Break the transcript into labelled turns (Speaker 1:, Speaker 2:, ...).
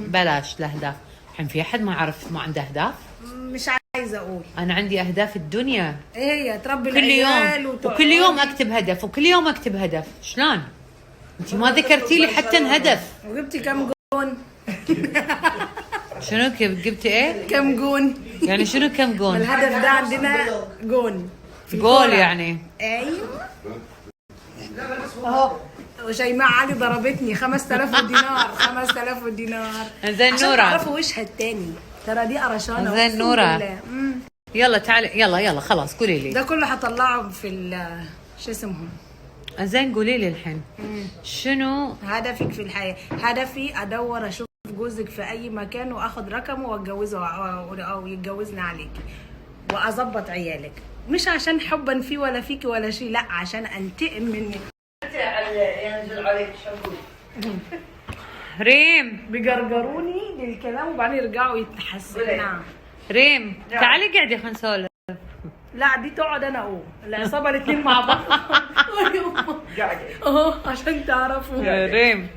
Speaker 1: بلاش الاهداف. الحين في احد ما يعرف ما عنده اهداف؟
Speaker 2: مش عايزه اقول.
Speaker 1: انا عندي اهداف الدنيا
Speaker 2: ايه هي تربي
Speaker 1: كل
Speaker 2: العيال
Speaker 1: يوم، وكل يوم اكتب هدف، وكل يوم اكتب هدف. شلون انت ما ذكرتي لي حتى هدف؟
Speaker 2: وجبتي كم جون؟
Speaker 1: شنو جبتي ايه؟
Speaker 2: كم جون؟
Speaker 1: يعني شنو كم جون؟
Speaker 2: الهدف ده عندنا جون في
Speaker 1: جول
Speaker 2: الكورة.
Speaker 1: يعني.
Speaker 2: ايوه اهو. وشيماء علي ضربتني 5000 دينار. 5000 دينار
Speaker 1: زين
Speaker 2: عشان
Speaker 1: نورة.
Speaker 2: تعرفوا وشها التاني، ترى دي قرشانه.
Speaker 1: زين
Speaker 2: أقسم
Speaker 1: نورة.
Speaker 2: بالله.
Speaker 1: يلا تعالي، يلا خلاص قولي لي.
Speaker 2: ده كله هطلعه في شو اسمهم.
Speaker 1: زين قولي لي الحين شنو
Speaker 2: هدفك في الحياه؟ هدفي ادور اشوف جوزك في اي مكان واخد رقمه واتجوزه او يتجوزنا عليكي واظبط عيالك، مش عشان حبا فيه ولا فيكي ولا شيء، لا عشان انتقم منك.
Speaker 3: ينزل عليك شامبو.
Speaker 1: ريم.
Speaker 2: بيجرجروني للكلام وبعدين يرجعوا يتحسنوا. نعم
Speaker 1: ريم تعالي قاعدة خلينا نسولف.
Speaker 2: لا دي تقعد انا اقوم العصابه الاثنين مع بعض.
Speaker 3: قاعده
Speaker 2: اهو عشان تعرفوا.
Speaker 1: ريم